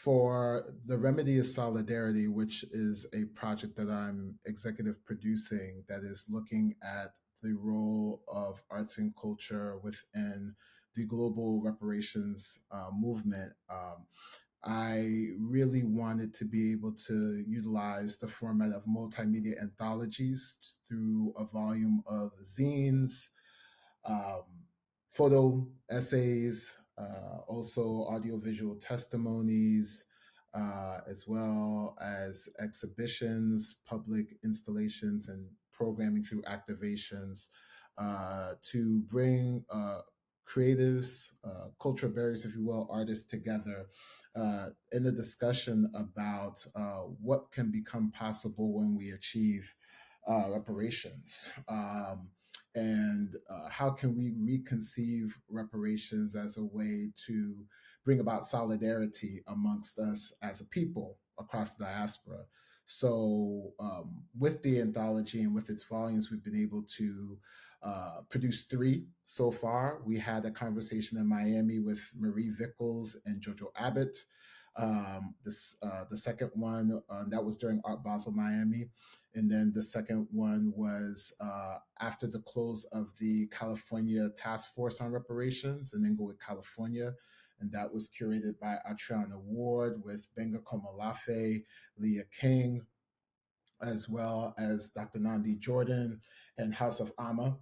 for the Remedy is Solidarity, which is a project that I'm executive producing that is looking at the role of arts and culture within the global reparations movement. I really wanted to be able to utilize the format of multimedia anthologies through a volume of zines, um, photo essays, also audiovisual testimonies, as well as exhibitions, public installations, and programming through activations to bring creatives, cultural barriers, if you will, artists together in a discussion about what can become possible when we achieve reparations. And how can we reconceive reparations as a way to bring about solidarity amongst us as a people across the diaspora. So, with the anthology and with its volumes, we've been able to produce three so far. We had a conversation in Miami with Marie Vickles and Jojo Abbott. The second one that was during Art Basel Miami, and then the second one was after the close of the California Task Force on Reparations, and then go with California. And that was curated by Atriana Ward with Benga Komolafe, Leah King, as well as Dr. Nandi Jordan and House of Amma.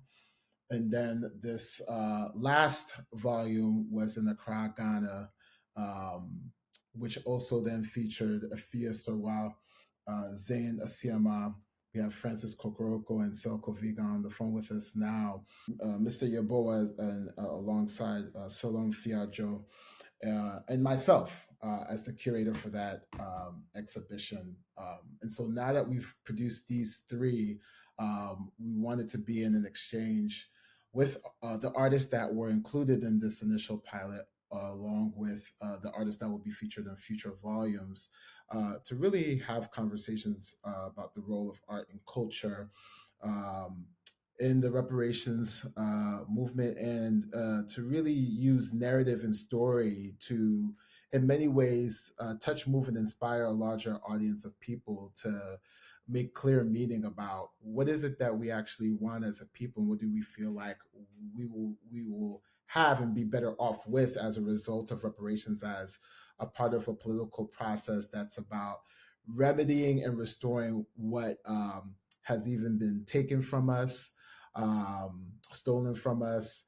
And then this last volume was in Accra, Ghana, um, which also then featured Afia Sarwal, Zain Asiama. We have Francis Kokoroko and Selko Viga on the phone with us now. Mr. Yaboa and alongside Solon Fiajo and myself as the curator for that exhibition. And so now that we've produced these three, we wanted to be in an exchange with the artists that were included in this initial pilot, along with the artists that will be featured in future volumes, to really have conversations about the role of art and culture um, in the reparations movement, and to really use narrative and story to, in many ways, touch, move, and inspire a larger audience of people to make clear meaning about what is it that we actually want as a people, and what do we feel like we will have and be better off with as a result of reparations as a part of a political process that's about remedying and restoring what has even been taken from us, stolen from us,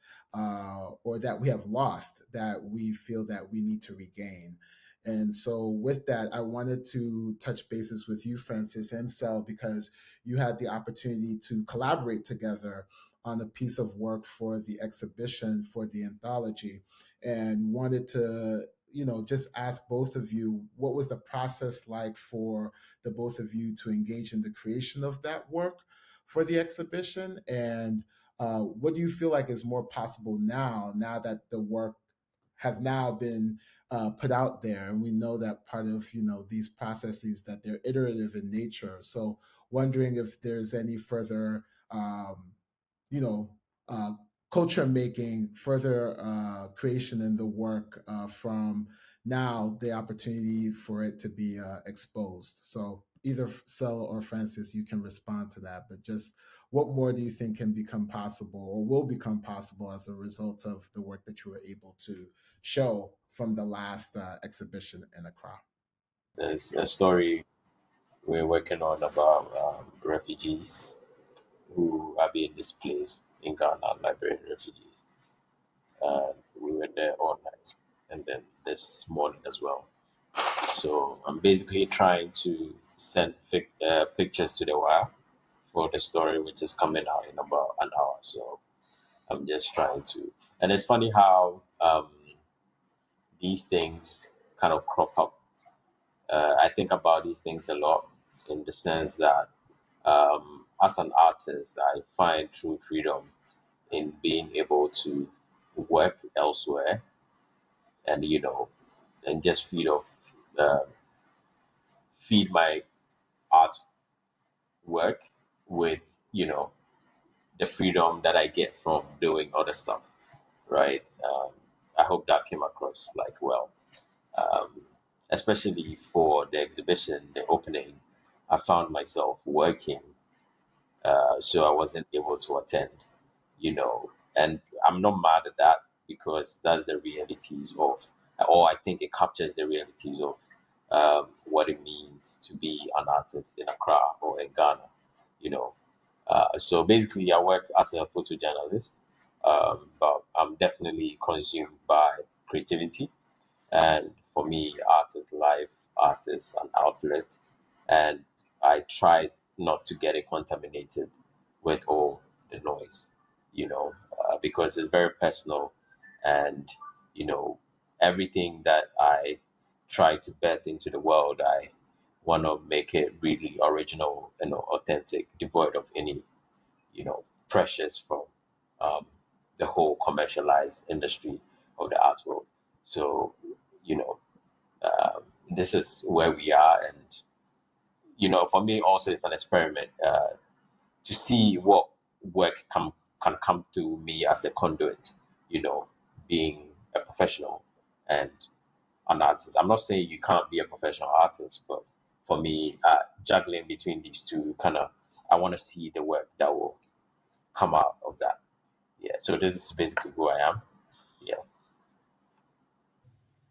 or that we have lost that we feel that we need to regain. And so, with that, I wanted to touch bases with you, Francis and Sel, because you had the opportunity to collaborate together on a piece of work for the exhibition for the anthology, and wanted to, just ask both of you what was the process like for the both of you to engage in the creation of that work for the exhibition, and what do you feel like is more possible now that the work has now been put out there, and we know that part of these processes that they're iterative in nature. So wondering if there's any further you know uh, culture making, further creation in the work from now the opportunity for it to be exposed. So either Sel or Francis, you can respond to that, but just what more do you think can become possible or will become possible as a result of the work that you were able to show from the last exhibition in Accra? There's a story we're working on about refugees who are being displaced in Ghana, Liberian refugees. And we were there all night and then this morning as well. So I'm basically trying to send pictures to the wire for the story, which is coming out in about an hour. So I'm just trying to. And it's funny how these things kind of crop up. I think about these things a lot in the sense that as an artist, I find true freedom in being able to work elsewhere and and just uh, feed my art work with the freedom that I get from doing other stuff, right? I hope that came across like well. Um, especially for the exhibition, the opening, I found myself working, so I wasn't able to attend, and I'm not mad at that because that's the realities of, or I think it captures the realities of what it means to be an artist in Accra or in Ghana, you know. So basically, I work as a photojournalist, but I'm definitely consumed by creativity. And for me, art is life, art is an outlet. And I try not to get it contaminated with all the noise, because it's very personal. And, you know, everything that I try to bet into the world, I want to make it really original and authentic, devoid of any, pressures from um, the whole commercialized industry of the art world. So, you know, this is where we are. And, for me also it's an experiment to see what work can come to me as a conduit, you know, being a professional and an artist. I'm not saying you can't be a professional artist, but for me, juggling between these two kind of, I want to see the work that will come out of that. Yeah. So this is basically who I am. Yeah.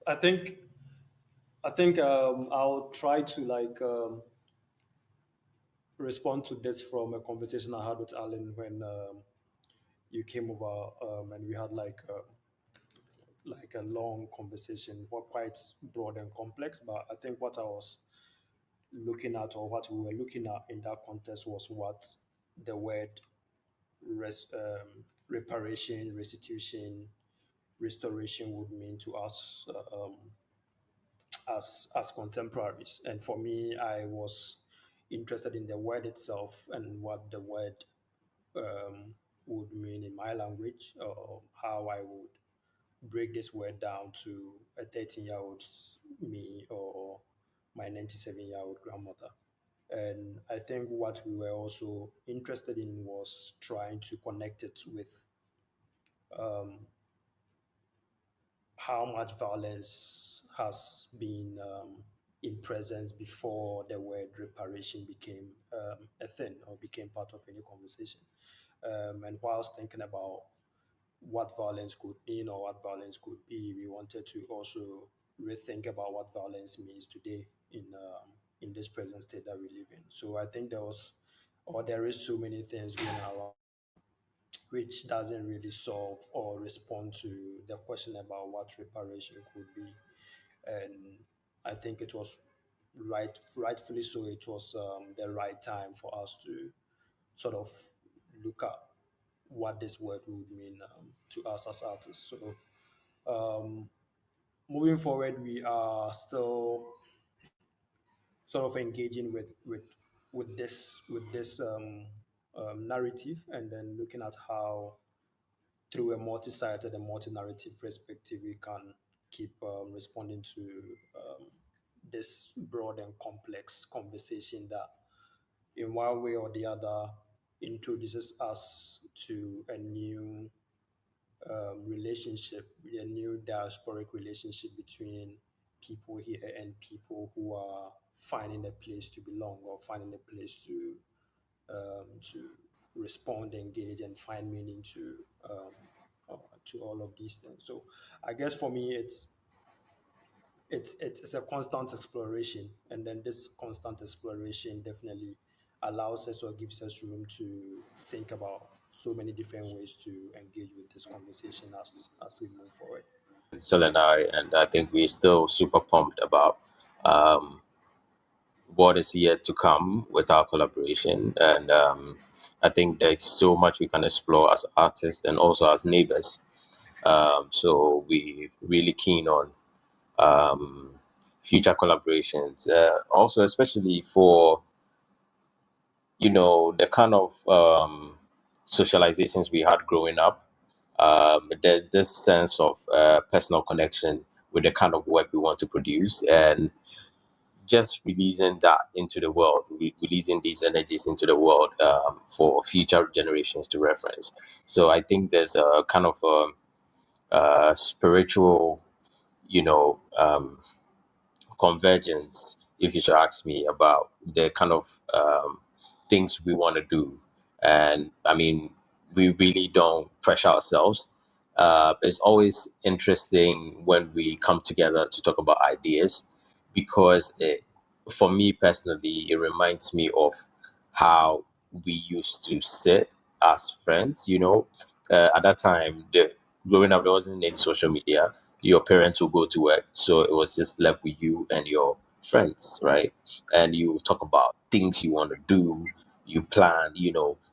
I think I'll try to respond to this from a conversation I had with Alan when you came over, and we had like a long conversation, quite broad and complex. But I think what I was looking at, or what we were looking at in that context, was what the word reparation, restitution, restoration would mean to us, as contemporaries. And for me, I was interested in the word itself and what the word would mean in my language, or how I would break this word down to a 13-year-old me or my 97-year-old grandmother. And I think what we were also interested in was trying to connect it with how much violence has been in presence before the word reparation became a thing or became part of any conversation. And whilst thinking about what violence could mean or what violence could be, we wanted to also rethink about what violence means today in this present state that we live in. So I think there is so many things going around which doesn't really solve or respond to the question about what reparation could be. And I think it was rightfully so. It was the right time for us to sort of look at what this word would mean to us as artists. So moving forward, we are still sort of engaging with this narrative, and then looking at how through a multi-sided and multi-narrative perspective, we can keep responding to this broad and complex conversation that, in one way or the other, introduces us to a new relationship, a new diasporic relationship between people here and people who are finding a place to belong or finding a place to respond, engage, and find meaning to all of these things. So I guess for me, it's a constant exploration, and then this constant exploration definitely allows us or gives us room to think about so many different ways to engage with this conversation as we move forward. Sil and I think we're still super pumped about um, what is yet to come with our collaboration. And I think there's so much we can explore as artists and also as neighbors. So we really keen on um, future collaborations. Also, especially for the kind of socializations we had growing up. There's this sense of personal connection with the kind of work we want to produce, and just releasing that into the world, releasing these energies into the world for future generations to reference. So I think there's a kind of spiritual, you know, um, convergence, if you should ask me, about the kind of things we want to do. And I mean, we really don't pressure ourselves. It's always interesting when we come together to talk about ideas because for me personally, it reminds me of how we used to sit as friends. At that time, growing up, there wasn't any social media. Your parents will go to work, so it was just left with you and your friends, right? And you talk about things you want to do, you plan,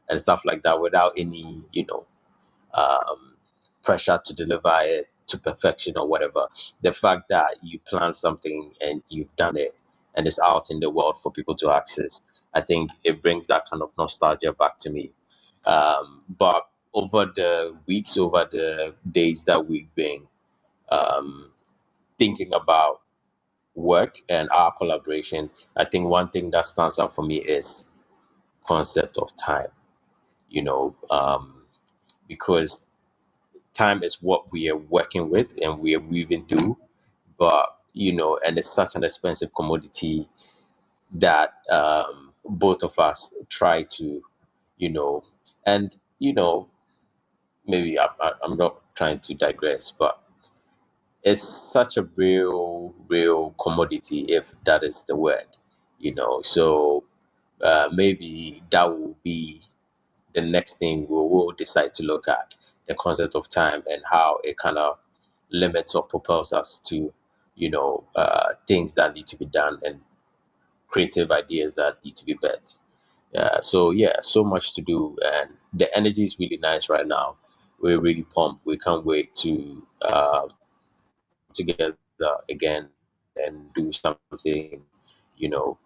and stuff like that without any, um, pressure to deliver it to perfection or whatever. The fact that you plan something and you've done it and it's out in the world for people to access, I think it brings that kind of nostalgia back to me. But over the weeks, over the days that we've been um, thinking about work and our collaboration, I think one thing that stands out for me is concept of time. Because time is what we are working with and we are moving through, but and it's such an expensive commodity that both of us try to, you know, and maybe I'm not trying to digress, but it's such a real commodity, if that is the word. So maybe that will be the next thing we'll decide to look at, the concept of time and how it kind of limits or propels us to things that need to be done and creative ideas that need to be built. So yeah, so much to do, and the energy is really nice right now. We're really pumped. We can't wait to together again and do something, you know.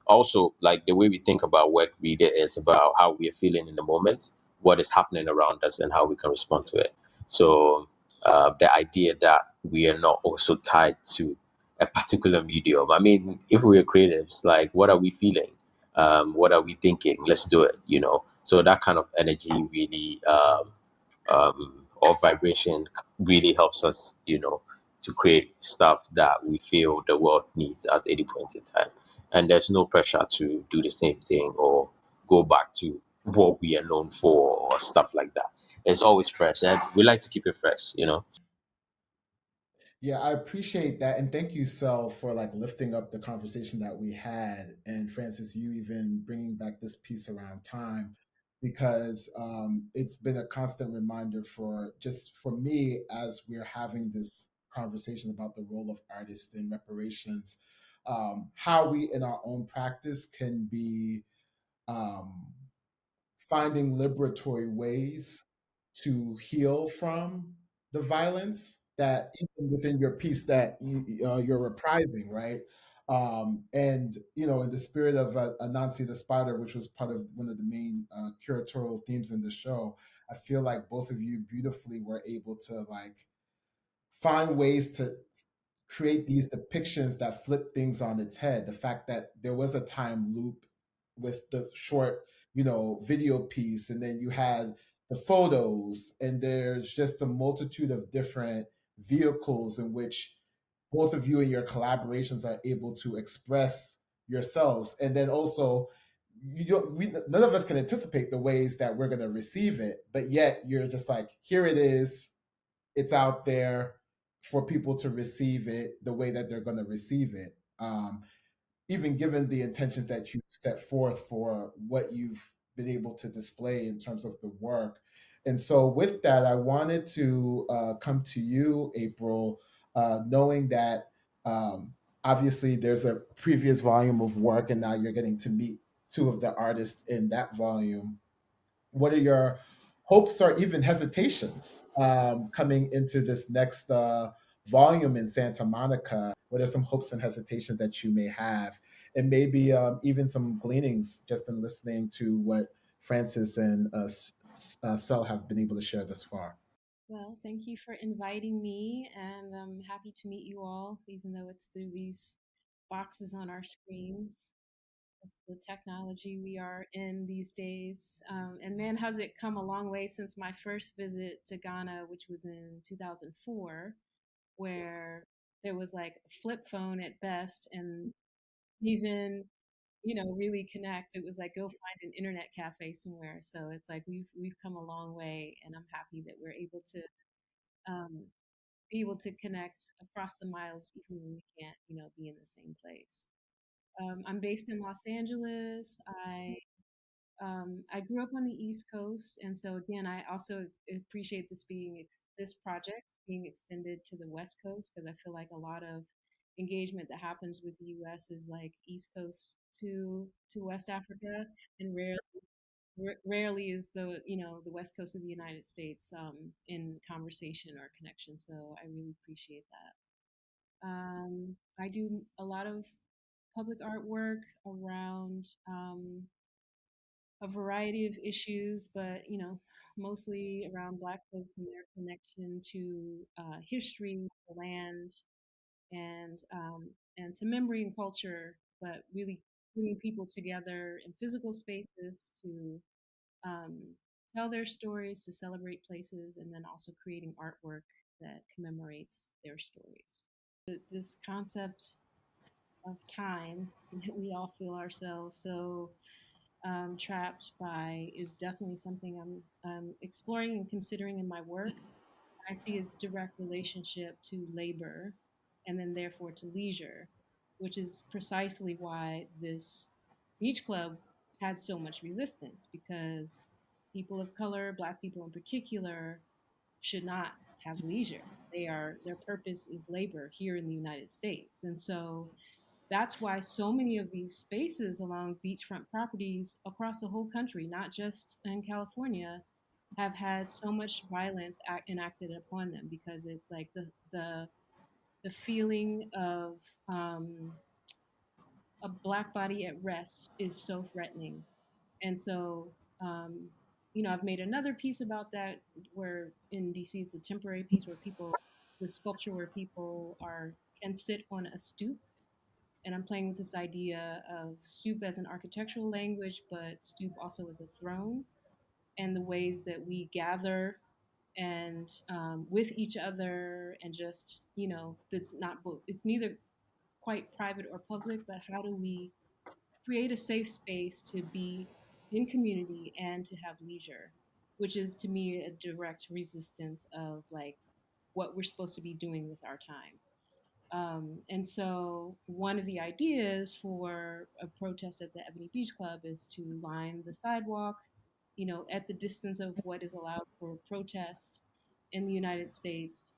Also, like the way we think about work really is about how we are feeling in the moment, what is happening around us, and how we can respond to it. So the idea that we are not also tied to a particular medium. I mean, if we are creatives, like what are we feeling? What are we thinking? Let's do it. So that kind of energy really or vibration really helps us, to create stuff that we feel the world needs at any point in time. And there's no pressure to do the same thing or go back to what we are known for or stuff like that. It's always fresh, and we like to keep it fresh. Yeah, I appreciate that, and thank you, Sel, for like lifting up the conversation that we had, and Francis, you even bringing back this piece around time, because it's been a constant reminder for just for me as we're having this conversation about the role of artists in reparations, how we in our own practice can be um, finding liberatory ways to heal from the violence that even within your piece that you're reprising, right? And in the spirit of Anansi the Spider, which was part of one of the main curatorial themes in the show, I feel like both of you beautifully were able to like find ways to create these depictions that flip things on its head. The fact that there was a time loop with the short, video piece, and then you had the photos, and there's just a multitude of different vehicles in which both of you and your collaborations are able to express yourselves. And then also, none of us can anticipate the ways that we're going to receive it, but yet you're just like, here it is, it's out there for people to receive it the way that they're going to receive it. Even given the intentions that you've set forth for what you've been able to display in terms of the work. And so, with that, I wanted to come to you, April, knowing that obviously there's a previous volume of work, and now you're getting to meet two of the artists in that volume. What are your hopes or even hesitations coming into this next volume in Santa Monica? What are some hopes and hesitations that you may have? And maybe even some gleanings just in listening to what Francis and Sel have been able to share thus far. Well, thank you for inviting me, and I'm happy to meet you all, even though it's through these boxes on our screens. It's the technology we are in these days. And man, has it come a long way since my first visit to Ghana, which was in 2004, where there was like a flip phone at best, and even really connect. It was like go find an internet cafe somewhere. So it's like we've come a long way, and I'm happy that we're um, able to connect across the miles, even when we can't be in the same place. I'm based in Los Angeles. I grew up on the East Coast, and so again, I also appreciate this project being extended to the West Coast, because I feel like a lot of engagement that happens with the U.S. is like East Coast to West Africa, and rarely is the West Coast of the United States in conversation or connection. So I really appreciate that. I do a lot of public artwork around a variety of issues, but mostly around Black folks and their connection to history, the land, and to memory and culture, but really bringing people together in physical spaces to um, tell their stories, to celebrate places, and then also creating artwork that commemorates their stories. This concept of time that we all feel ourselves so trapped by is definitely something I'm exploring and considering in my work. I see its direct relationship to labor and then therefore to leisure, which is precisely why this beach club had so much resistance, because people of color, Black people in particular, should not have leisure. Their purpose is labor here in the United States. And so that's why so many of these spaces along beachfront properties across the whole country, not just in California, have had so much violence enacted upon them, because it's like the feeling of a Black body at rest is so threatening. And so I've made another piece about that, where in DC it's a temporary piece where it's a sculpture where people are can sit on a stoop, and I'm playing with this idea of stoop as an architectural language, but stoop also as a throne, and the ways that we gather and with each other, and just it's neither quite private or public, but how do we create a safe space to be in community and to have leisure, which is to me a direct resistance of like what we're supposed to be doing with our time. And so one of the ideas for a protest at the Ebony Beach Club is to line the sidewalk, at the distance of what is allowed for protest in the United States,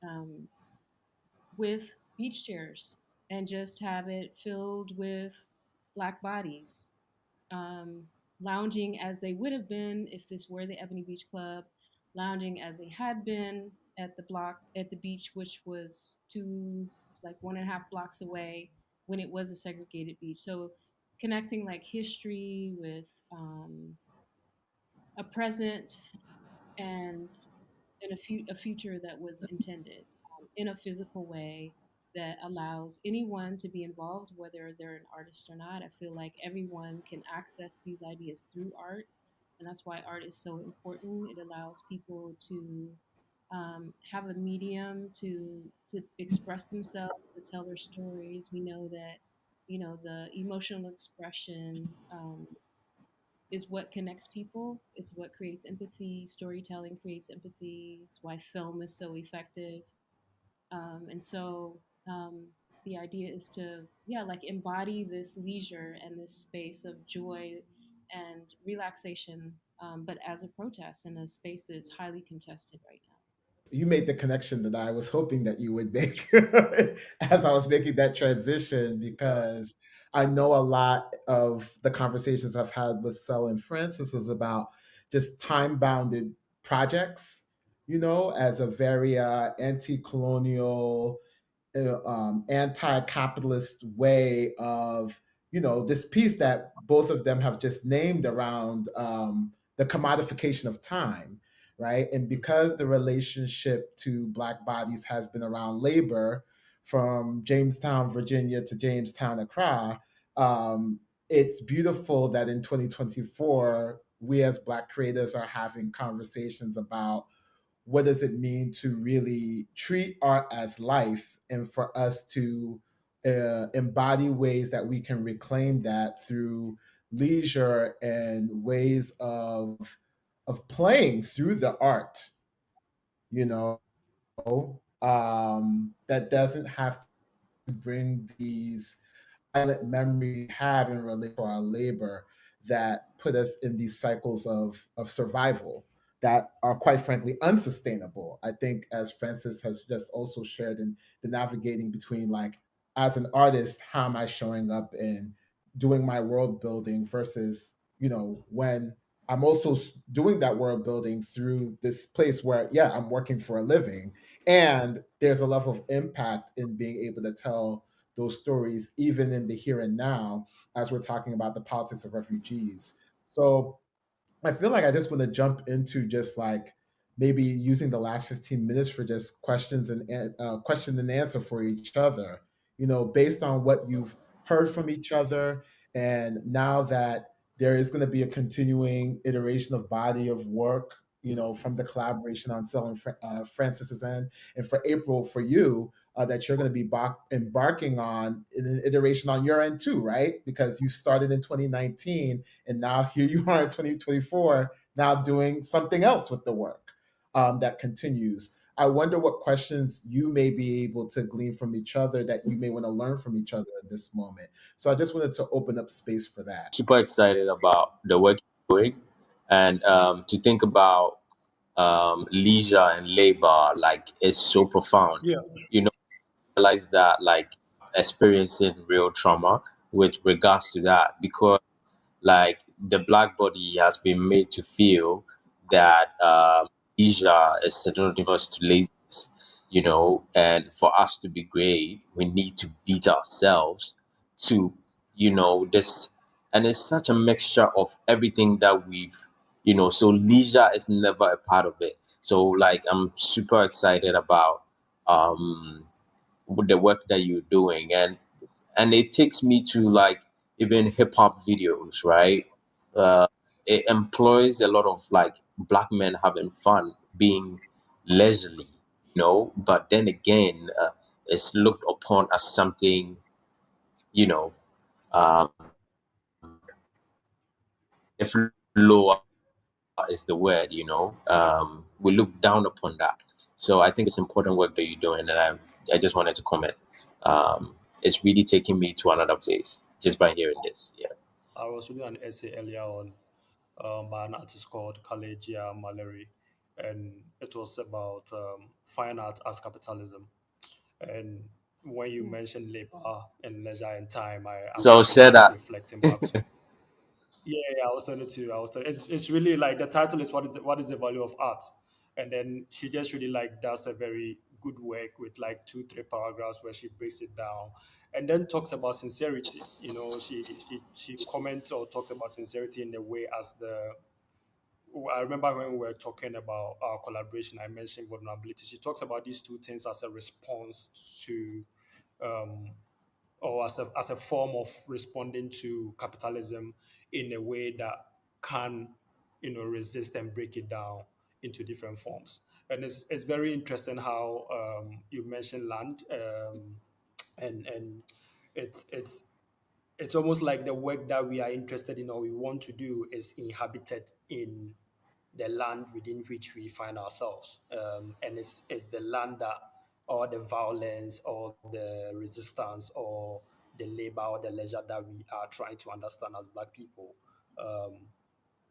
with beach chairs, and just have it filled with Black bodies, um, lounging as they would have been if this were the Ebony Beach Club, lounging as they had been at the beach, which was like 1.5 blocks away when it was a segregated beach. So connecting like history with a present, and a future that was intended in a physical way that allows anyone to be involved, whether they're an artist or not. I feel like everyone can access these ideas through art, and that's why art is so important. It allows people to have a medium to express themselves, to tell their stories. We know that the emotional expression is what connects people. It's what creates empathy. Storytelling creates empathy. It's why film is so effective. And so the idea is to, yeah, like embody this leisure and this space of joy and relaxation, but as a protest in a space that's highly contested right now. You made the connection that I was hoping that you would make as I was making that transition, because I know a lot of the conversations I've had with Sel and Francis is about just time bounded projects, as a very anti colonial, anti-capitalist way of this piece that both of them have just named around the commodification of time, right? And because the relationship to Black bodies has been around labor from Jamestown, Virginia to Jamestown, Accra, um, it's beautiful that in 2024 we as Black creatives are having conversations about what does it mean to really treat art as life, and for us to embody ways that we can reclaim that through leisure and ways of playing through the art, you know, that doesn't have to bring these violent memories we have in relation to our labor that put us in these cycles of survival that are quite frankly unsustainable. I think, as Francis has just also shared, in the navigating between, like, as an artist, how am I showing up and doing my world building versus, when I'm also doing that world building through this place where, yeah, I'm working for a living, and there's a level of impact in being able to tell those stories, even in the here and now, as we're talking about the politics of refugees. So I feel like I just want to jump into just like maybe using the last 15 minutes for just questions and question and answer for each other, based on what you've heard from each other. And now that there is going to be a continuing iteration of body of work, from the collaboration on Cell and Francis's end, and for April, for you, that you're going to be embarking on in an iteration on your end too, right? Because you started in 2019, and now here you are in 2024, now doing something else with the work that continues. I wonder what questions you may be able to glean from each other that you may want to learn from each other at this moment. So I just wanted to open up space for that. Super excited about the work you're doing, and to think about leisure and labor, like, is so profound. Yeah. You know, realize that, like, experiencing real trauma with regards to that, because, like, the black body has been made to feel that leisure is synonymous to laziness, and for us to be great, we need to beat ourselves to, this, and it's such a mixture of everything that so leisure is never a part of it. So, like, I'm super excited about um with the work that you're doing, and it takes me to, like, even hip hop videos, right? Uh, it employs a lot of, like, black men having fun, being leisurely, but then again, it's looked upon as something, you know, um, if lower is the word, we look down upon that. So I think it's important work that you're doing, and I just wanted to comment. It's really taking me to another place just by hearing this. Yeah. I was reading an essay earlier on by an artist called Kalegia Mallory, and it was about fine art as capitalism. And when you Mm. mentioned labor and leisure and time, I So was share like that. reflecting back to. Yeah, yeah, I was send it to you. I was send, it's really like the title is what is the value of art, and then she just really like does a very good work with like two three paragraphs where she breaks it down, and then talks about sincerity. She comments or talks about sincerity in the way as the. I remember when we were talking about our collaboration, I mentioned vulnerability. She talks about these two things as a response to um, or as a form of responding to capitalism in a way that can resist and break it down into different forms. And it's very interesting how you mentioned land, and it's it's almost like the work that we are interested in or we want to do is inhabited in the land within which we find ourselves. And it's the land that all the violence or the resistance or the labor or the leisure that we are trying to understand as Black people um,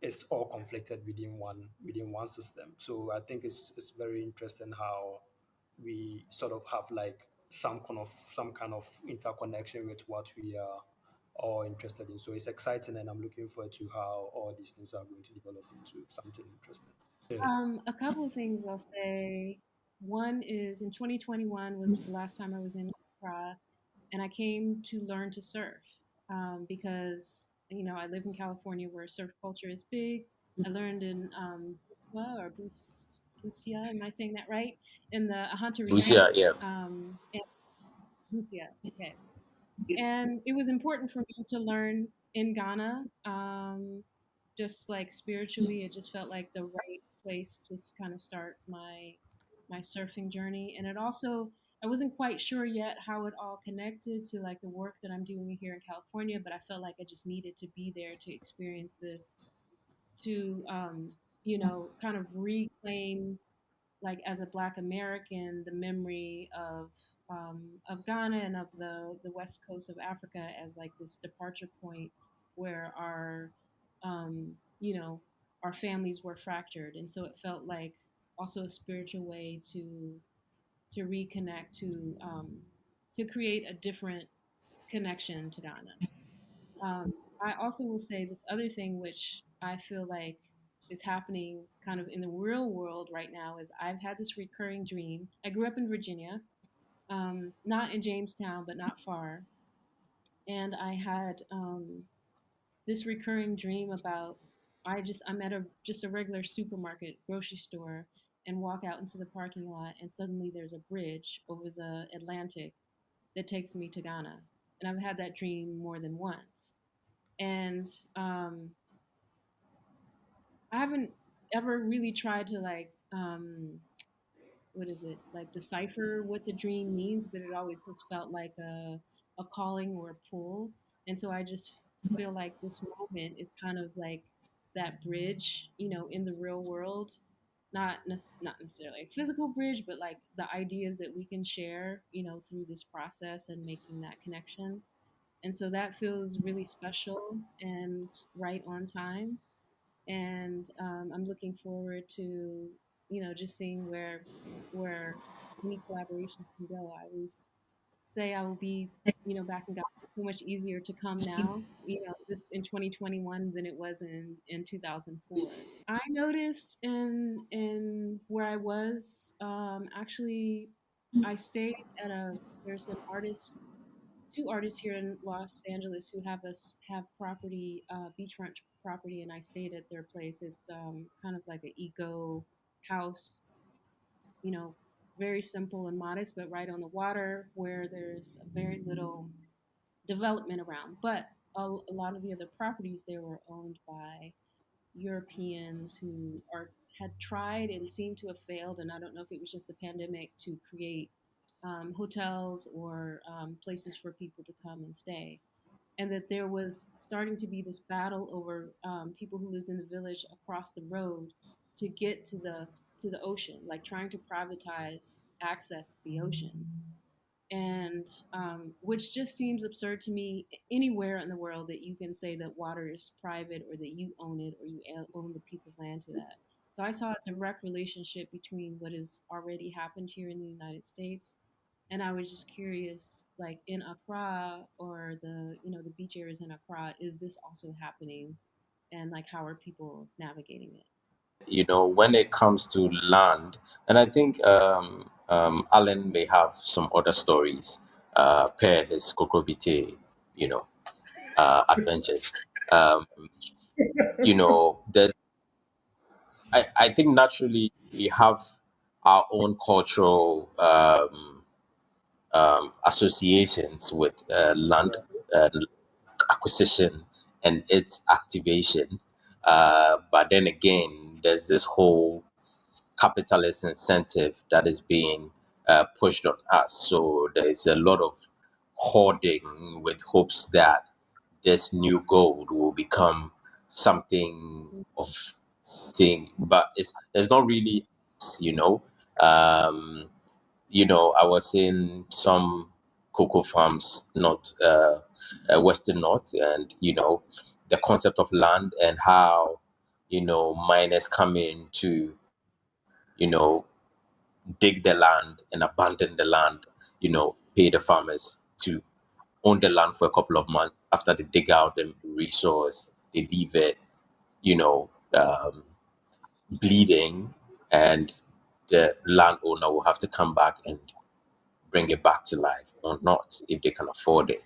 is all conflicted within one system. So I think it's very interesting how we sort of have like some kind of interconnection with what we are all interested in. So it's exciting, and I'm looking forward to how all these things are going to develop into something interesting. Yeah. A couple of things I'll say. One is in 2021 was the last time I was in Accra, and I came to learn to surf because I live in California where surf culture is big. I learned in Buswa or Busia, am I saying that right? In the Ahanta Lucia, retreat. yeah. And Busia, okay. And it was important for me to learn in Ghana. Just like spiritually, it just felt like the right place to kind of start my surfing journey. And it also, I wasn't quite sure yet how it all connected to like the work that I'm doing here in California, but I felt like I just needed to be there to experience this, to kind of reclaim, like as a Black American, the memory of Ghana and of the west coast of Africa as like this departure point where um, you know our families were fractured, and so it felt like also a spiritual way to reconnect, to create a different connection to Ghana. I also will say this other thing, which I feel like is happening kind of in the real world right now, is I've had this recurring dream. I grew up in Virginia, not in Jamestown, but not far. And I had this recurring dream about I'm at just a regular supermarket, grocery store, and walk out into the parking lot, and suddenly there's a bridge over the Atlantic that takes me to Ghana. And I've had that dream more than once. And I haven't ever really tried to like what is it, like decipher what the dream means, but it always has felt like a calling or a pull. And so I just feel like this moment is kind of like that bridge, in the real world, not necessarily a physical bridge, but like the ideas that we can share, through this process and making that connection. And so that feels really special and right on time. And I'm looking forward to just seeing where any collaborations can go. I always say I will be back in Ghana. It's so much easier to come now, this in 2021 than it was in 2004. I noticed in where I was, actually, I stayed at a there's an artist two artists here in Los Angeles who have property, beachfront property, and I stayed at their place. It's kind of like an eco house, you know, very simple and modest, but right on the water where there's very little development around. But a lot of the other properties there were owned by Europeans who had tried and seemed to have failed, and I don't know if it was just the pandemic, to create hotels or places for people to come and stay, and that there was starting to be this battle over people who lived in the village across the road to get to the ocean, like trying to privatize access to the ocean, and which just seems absurd to me. Anywhere in the world that you can say that water is private, or that you own it, or you own the piece of land to that. So I saw a direct relationship between what has already happened here in the United States, and I was just curious, like in Accra, or the beach areas in Accra, is this also happening, and like how are people navigating it? When it comes to land, and I think Alan may have some other stories per his Kokobite, adventures. Um, there's I think naturally we have our own cultural associations with land acquisition and its activation. But then again, there's this whole capitalist incentive that is being pushed on us. So there's a lot of hoarding with hopes that this new gold will become something of thing, but it's not really, you know. Um, I was in some cocoa farms, not Western North, and the concept of land and how miners come in to you know dig the land and abandon the land, pay the farmers to own the land for a couple of months. After they dig out the resource, they leave it, bleeding, and the landowner will have to come back and bring it back to life or not if they can afford it.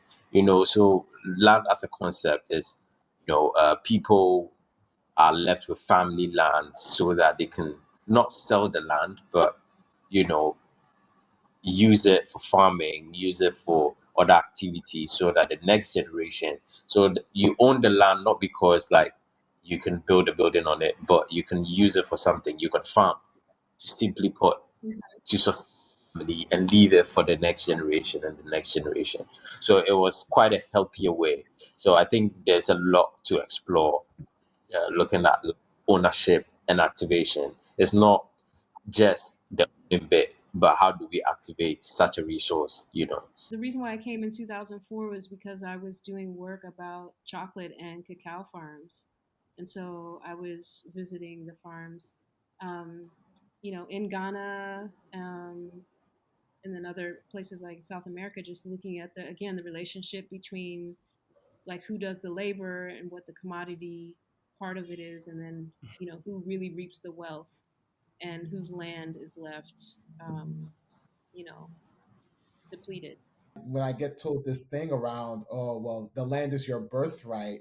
So land as a concept is, people are left with family land so that they can not sell the land, but you know use it for farming, use it for other activities so that the next generation, so you own the land not because like you can build a building on it, but you can use it for something. You can farm, to simply put, to sustain and leave it for the next generation and the next generation. So it was quite a healthier way. So I think there's a lot to explore, looking at ownership and activation. It's not just the owning bit, but how do we activate such a resource, you know? The reason why I came in 2004 was because I was doing work about chocolate and cacao farms. And so I was visiting the farms, um, in Ghana, and then other places like South America, just looking at the relationship between like who does the labor and what the commodity part of it is, and then, who really reaps the wealth and whose land is left, you know, depleted. When I get told this thing around, oh, well, the land is your birthright,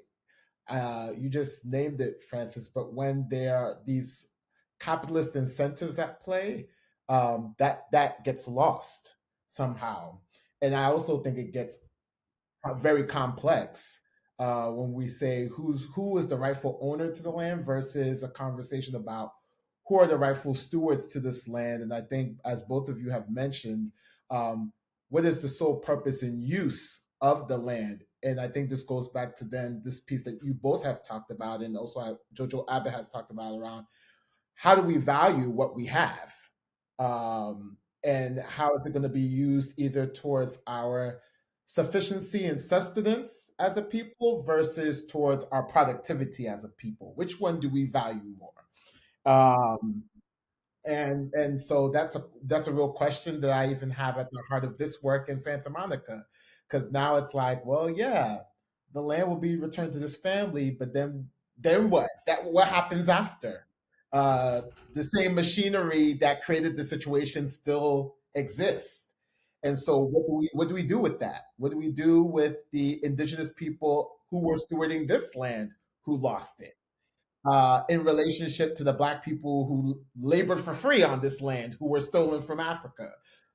you just named it, Francis. But when there are these capitalist incentives at play, that gets lost somehow. And I also think it gets very complex when we say who is the rightful owner to the land versus a conversation about who are the rightful stewards to this land. And I think, as both of you have mentioned, um, what is the sole purpose and use of the land? And I think this goes back to then this piece that you both have talked about, and also Jojo Abbott has talked about around how do we value what we have, and how is it going to be used either towards our sufficiency and sustenance as a people versus towards our productivity as a people? Which one do we value more? And so that's a real question that I even have at the heart of this work in Santa Monica, because now it's like, well, yeah, the land will be returned to this family, but then what? What happens after? Uh, the same machinery that created the situation still exists, and so what do we do with that? What do we do with the indigenous people who were stewarding this land who lost it? In relationship to the black people who labored for free on this land who were stolen from Africa.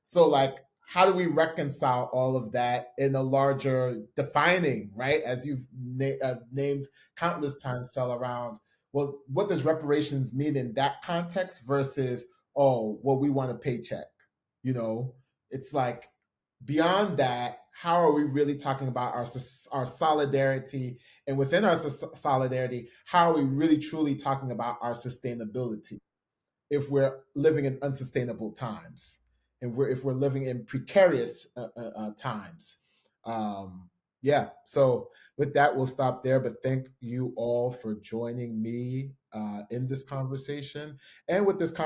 So, like, how do we reconcile all of that in a larger defining, right? As you've named countless times, Sell, around, well, what does reparations mean in that context versus, oh, well, we want a paycheck? You know, it's like beyond that, how are we really talking about our solidarity, and within our solidarity, how are we really truly talking about our sustainability if we're living in unsustainable times, and if we're living in precarious times? um, yeah, so with that, we'll stop there, but thank you all for joining me in this conversation and with this conversation